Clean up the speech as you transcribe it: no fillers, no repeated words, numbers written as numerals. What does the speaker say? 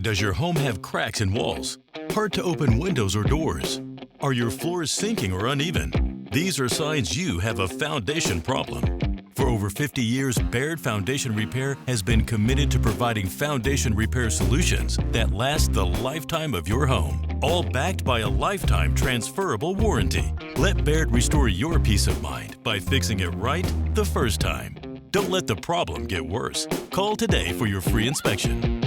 Does your home have cracks in walls? Hard to open windows or doors? Are your floors sinking or uneven? These are signs you have a foundation problem. For over 50 years, Baird Foundation Repair has been committed to providing foundation repair solutions that last the lifetime of your home, all backed by a lifetime transferable warranty. Let Baird restore your peace of mind by fixing it right the first time. Don't let the problem get worse. Call today for your free inspection.